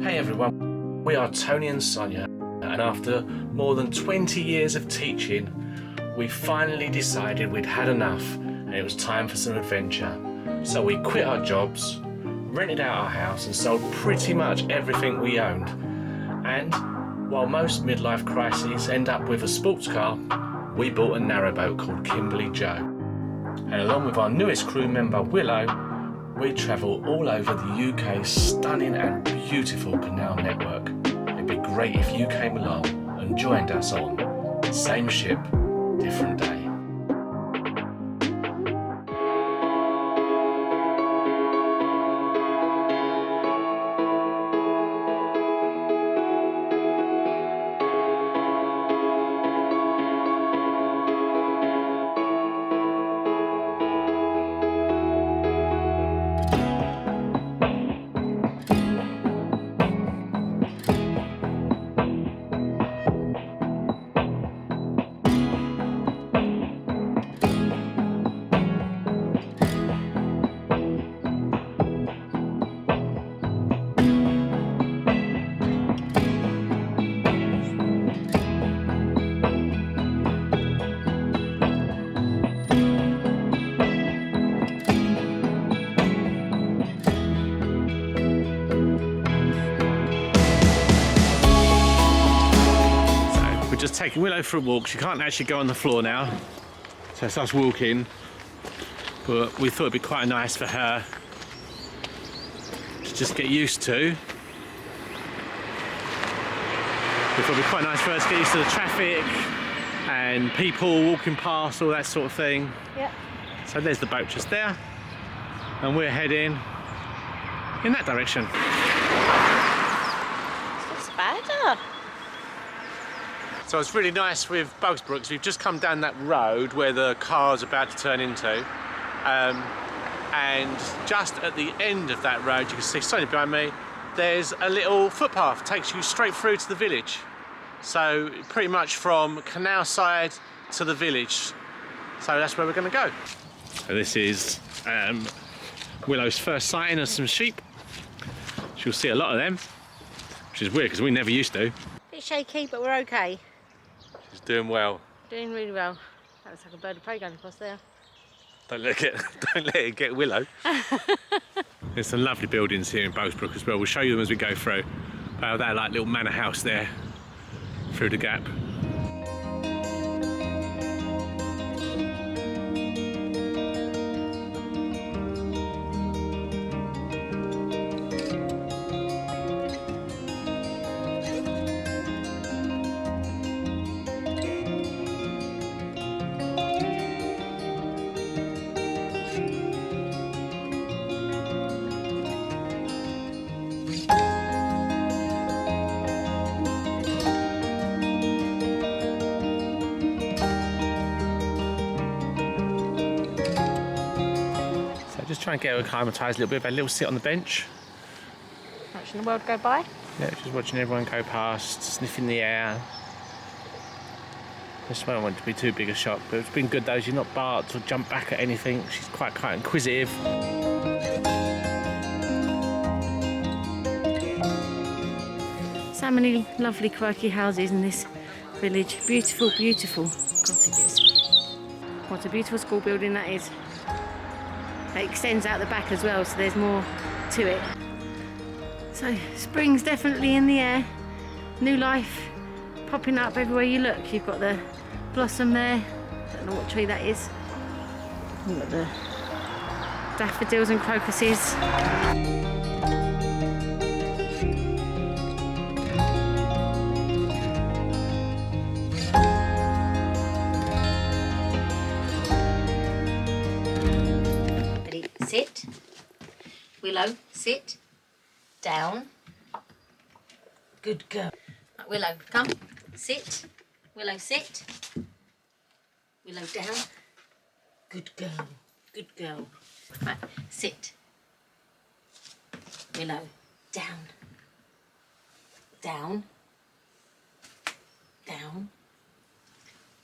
Hey everyone, we are Tony and Sonia, and after more than 20 years of teaching, we finally decided we'd had enough and it was time for some adventure. So we quit our jobs, rented out our house and sold pretty much everything we owned. And while most midlife crises end up with a sports car, we bought a narrowboat called Kimberley-Jo. And along with our newest crew member Willow, we travel all over the UK's stunning and beautiful canal network. It'd be great if you came along and joined us on Same Ship, Different Day. Just taking Willow for a walk. She can't actually go on the floor now, so it's us walking, but we thought it'd be quite nice for her to just get used to. We thought it'd be quite nice for her to get used to the traffic and people walking past, all that sort of thing. Yep. So there's the boat just there, and we're heading in that direction. It's better. So it's really nice with Bugbrooke. We've just come down that road where the car's about to turn into, and just at the end of that road, you can see Sonia behind me, there's a little footpath, takes you straight through to the village. So pretty much from canal side to the village. So that's where we're going to go. So this is Willow's first sighting of some sheep. She'll see a lot of them, which is weird because we never used to. A bit shaky, but we're okay. She's doing well. Doing really well. That looks like a bird of prey going across there. Don't let it get Willow. There's some lovely buildings here in Bugbrooke as well. We'll show you them as we go through. That like little manor house there through the gap. Just try and get her acclimatised a little bit, have a little sit on the bench. Watching the world go by. Yeah, just watching everyone go past, sniffing the air. Just don't want it to be too big a shock, but it's been good though. She's not barked or jumped back at anything. She's quite inquisitive. So many lovely quirky houses in this village. Beautiful, beautiful cottages. What a beautiful school building that is. It extends out the back as well, so there's more to it. So spring's definitely in the air. New life popping up everywhere you look. You've got the blossom there. Don't know what tree that is. You've got the daffodils and crocuses. Sit. Willow, sit. Down. Good girl. Right, Willow, come. Sit. Willow, sit. Willow, down. Good girl. Good girl. Right, sit. Willow, down. Down. Down.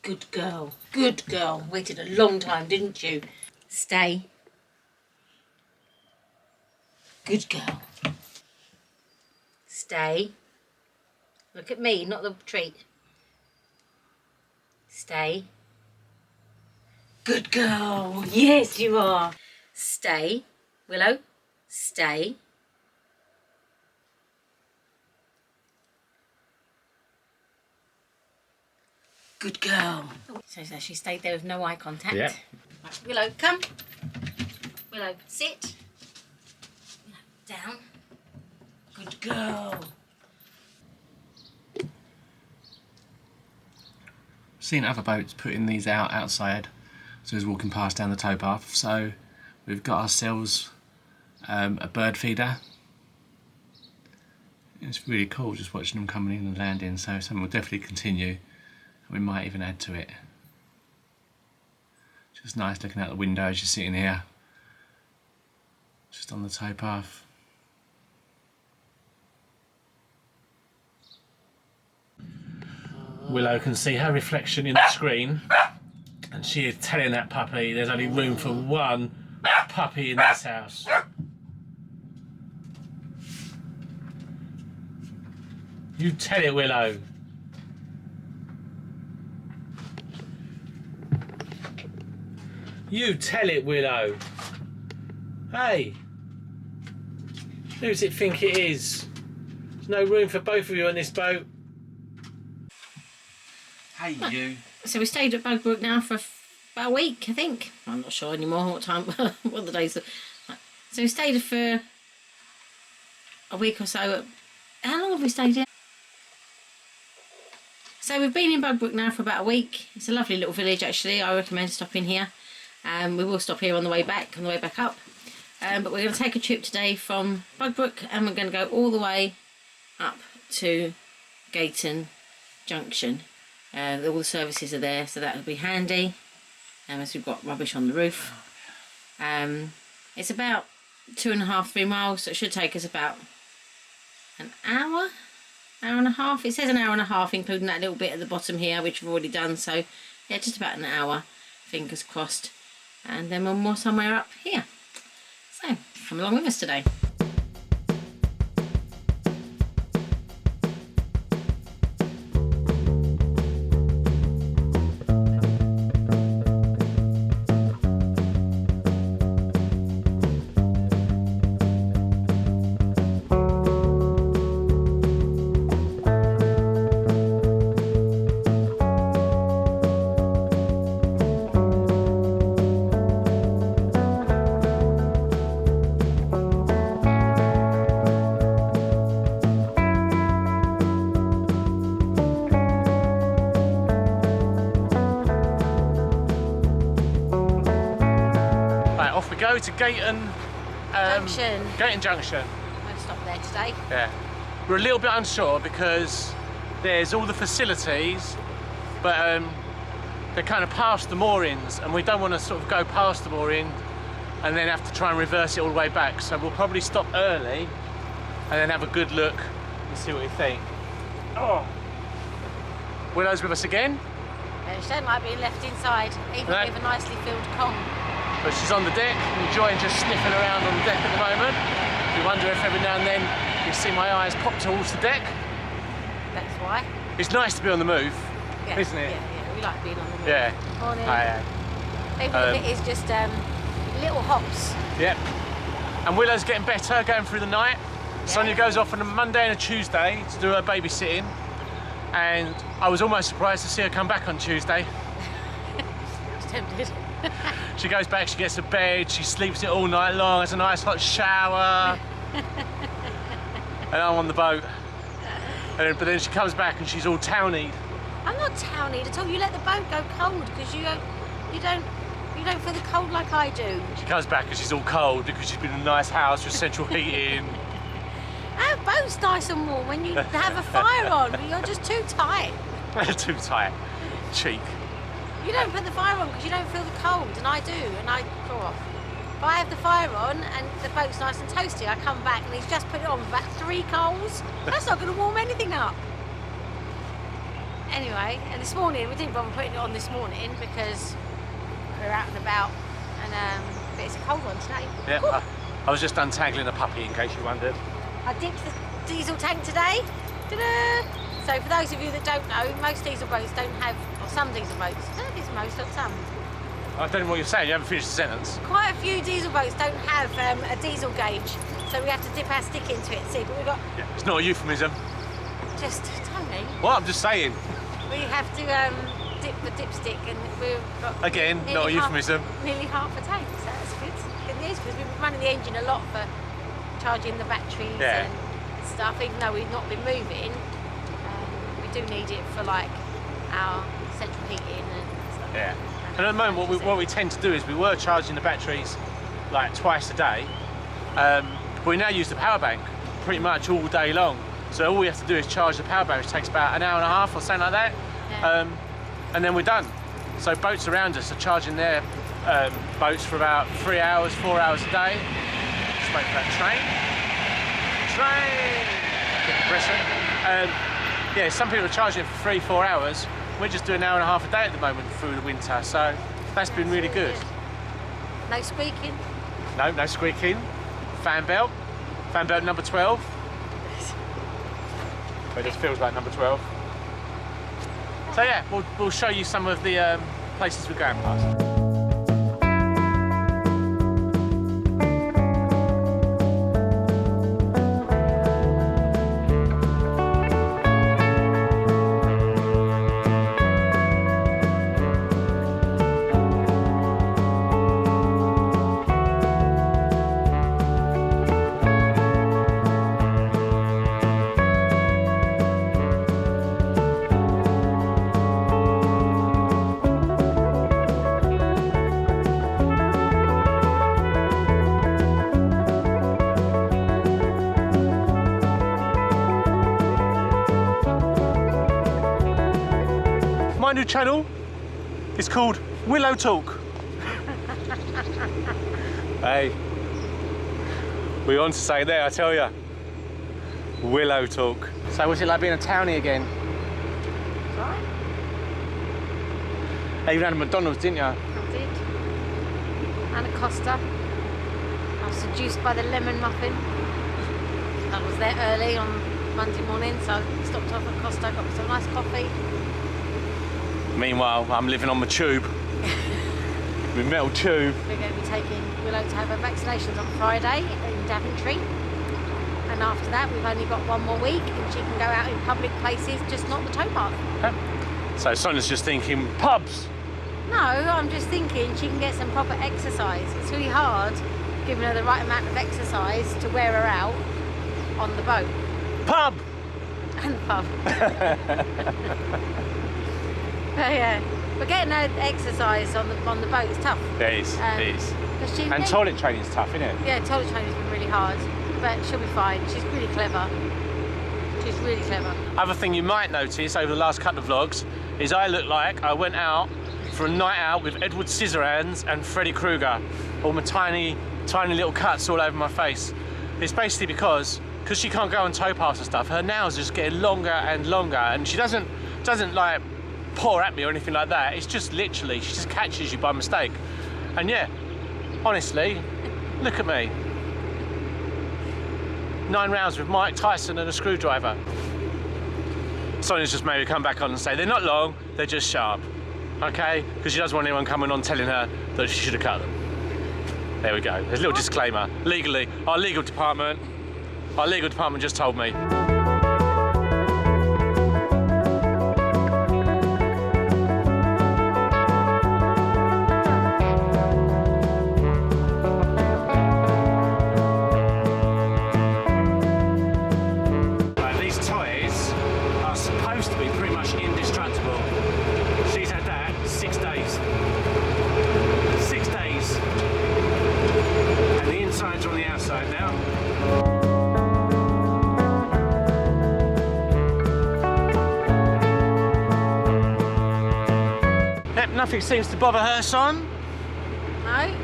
Good girl. Good girl. Waited a long time, didn't you? Stay. Good girl. Stay. Look at me, not the treat. Stay. Good girl. Yes, you are. Stay. Willow, stay. Good girl. So she stayed there with no eye contact. Yeah. Right, Willow, come. Willow, sit. Willow, down. Good girl. Seen other boats putting these out outside, so as walking past down the towpath. So we've got ourselves a bird feeder. It's really cool just watching them coming in and landing. So something will definitely continue. We might even add to it. Just nice looking out the window as you're sitting here, just on the towpath. Willow can see her reflection in the screen, and she is telling that puppy there's only room for one puppy in this house. You tell it, Willow. You tell it, Willow. Hey, who does it think it is? There's no room for both of you on this boat. Hey, you. So we stayed at Bugbrooke now for about a week, I think. I'm not sure anymore what time, what the days are. So we stayed for a week or so. How long have we stayed here? So we've been in Bugbrooke now for about a week. It's a lovely little village, actually. I recommend stopping here. We will stop here on the way back up. But we're going to take a trip today from Bugbrooke, and we're going to go all the way up to Gayton Junction. All the services are there, so that will be handy. As we've got rubbish on the roof. It's about 2.5, 3 miles, so it should take us about an hour and a half. It says an hour and a half, including that little bit at the bottom here, which we've already done. So yeah, just about an hour, fingers crossed. And then one more somewhere up here. So come along with us today. Go to Gayton Junction. Gayton Junction. I'm going to stop there today. Yeah. We're a little bit unsure because there's all the facilities, but they're kind of past the moorings, and we don't want to sort of go past the mooring and then have to try and reverse it all the way back. So we'll probably stop early and then have a good look and see what we think. Oh, Willow's with us again. Yeah, she don't like being left inside, even with a nicely filled Kong. But she's on the deck, enjoying just sniffing around on the deck at the moment. You wonder if every now and then you see my eyes pop towards the deck. That's why. It's nice to be on the move, Yeah, isn't it? Yeah, we like being on the move. Yeah. Morning. Hi. Even if it is just little hops. Yep. And Willow's getting better, going through the night. Yeah. Sonia goes off on a Monday and a Tuesday to do her babysitting. And I was almost surprised to see her come back on Tuesday. I was tempted. She goes back, she gets to bed, she sleeps it all night long, has a nice hot shower. And I'm on the boat. But then she comes back and she's all townied. I'm not townied at all. You let the boat go cold because you don't feel the cold like I do. She comes back and she's all cold because she's been in a nice house with central heating. Our boat's nice and warm when you have a fire on, but you're just too tight. Too tight. Cheek. You don't put the fire on because you don't feel the cold, and I do, and I go off. If I have the fire on and the boat's nice and toasty, I come back and he's just put it on with about 3 coals. That's not going to warm anything up. Anyway, and this morning, we didn't bother putting it on this morning because we're out and about, and but it's a cold one today. Yeah, I was just untangling a puppy in case you wondered. I dipped diesel tank today. Ta-da! So for those of you that don't know, most diesel boats don't have, or some diesel boats, I don't know if it's most, or some. I don't know what you're saying, you haven't finished the sentence. Quite a few diesel boats don't have a diesel gauge, so we have to dip our stick into it. See, but we've got... Yeah, it's not a euphemism. Just, Tony. Well, I'm just saying. We have to dip the dipstick, and we've got... Again, not a euphemism. Nearly half a tank, so that's good. Good news, because we've been running the engine a lot for charging the batteries and stuff, even though we've not been moving. We do need it for like our central heating and stuff. Yeah. And at the moment, what we tend to do is we were charging the batteries like twice a day, but we now use the power bank pretty much all day long. So all we have to do is charge the power bank, which takes about an hour and a half or something like that, and then we're done. So boats around us are charging their boats for about 3 hours, 4 hours a day. Just wait for that train. Yeah, some people are charging it for 3-4 hours. We're just doing an hour and a half a day at the moment through the winter, so that's been really good. No squeaking? No squeaking. Fan belt number 12. It just feels like number 12. So yeah, we'll show you some of the places we're going past. My new channel is called Willow Talk. Hey, we want to say there, I tell ya. Willow Talk. So what's it like being a townie again? Right. Hey, you ran a McDonald's, didn't you? I did. And a Costa. I was seduced by the lemon muffin. I was there early on Monday morning, so I stopped off at Costa, got some nice coffee. Meanwhile, I'm living on my tube. My metal tube. We're going to be taking Willow to have her vaccinations on Friday in Daventry. And after that, we've only got 1 more week and she can go out in public places, just not the tow path. So Sonia's just thinking, pubs! No, I'm just thinking she can get some proper exercise. It's really hard giving her the right amount of exercise to wear her out on the boat. Pub! And the pub. Yeah, but getting her exercise on the boat is tough. It is. And toilet training is tough, isn't it? Yeah, toilet training's been really hard, but she'll be fine. She's really clever. She's really clever. Other thing you might notice over the last couple of vlogs is I look like I went out for a night out with Edward Scissorhands and Freddy Krueger. All my tiny little cuts all over my face. It's basically because she can't go on towpaths and stuff, her nails are just getting longer and longer, and she doesn't like pour at me or anything like that. It's just literally, she just catches you by mistake. And yeah, honestly, look at me. 9 rounds with Mike Tyson and a screwdriver. Sonia's just maybe come back on and say they're not long, they're just sharp. Okay? Because she doesn't want anyone coming on telling her that she should have cut them. There we go. There's a little disclaimer. Legally, our legal department just told me. Nothing seems to bother her, son. No.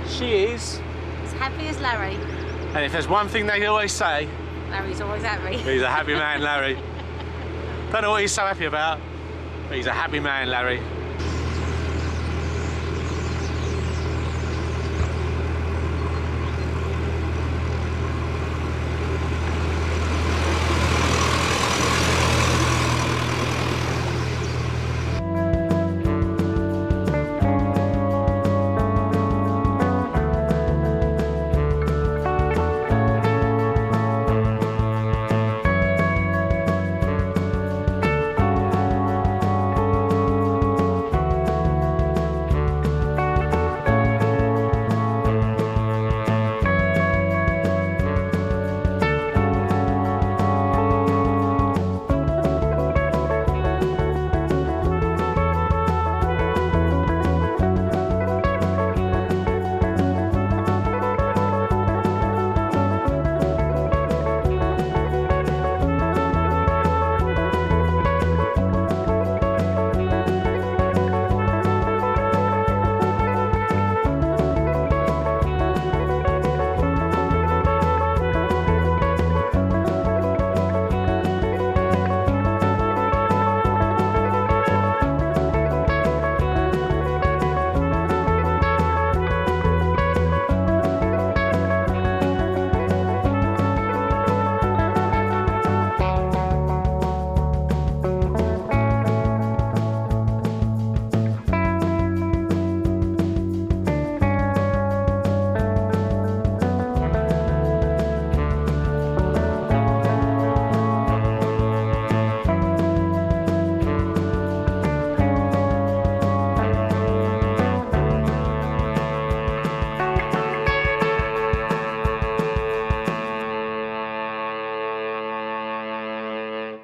She is as happy as Larry. And if there's one thing they always say, Larry's always happy. He's a happy man, Larry. Don't know what he's so happy about, but he's a happy man, Larry.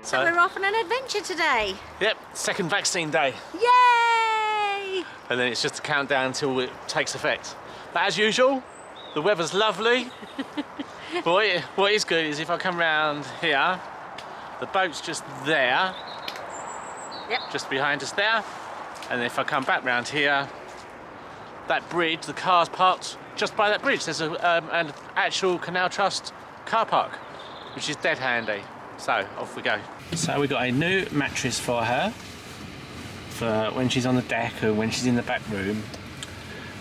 So we're off on an adventure today. Yep, second vaccine day. Yay! And then it's just a countdown until it takes effect. But as usual, the weather's lovely. But what is good is if I come round here, the boat's just there. Yep. Just behind us there. And if I come back round here, that bridge, the car's parked just by that bridge. There's an actual Canal Trust car park, which is dead handy. So off we go. So we got a new mattress for her for when she's on the deck or when she's in the back room.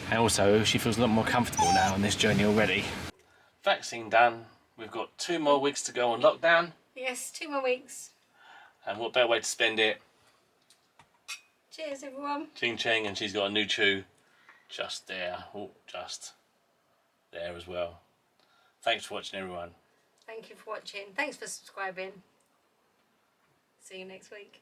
And also she feels a lot more comfortable now on this journey already. Vaccine done. We've got 2 more weeks to go on lockdown. Yes, 2 more weeks. And what better way to spend it? Cheers, everyone. Ching ching, and she's got a new chew just there. Oh, just there as well. Thanks for watching, everyone. Thank you for watching. Thanks for subscribing. See you next week.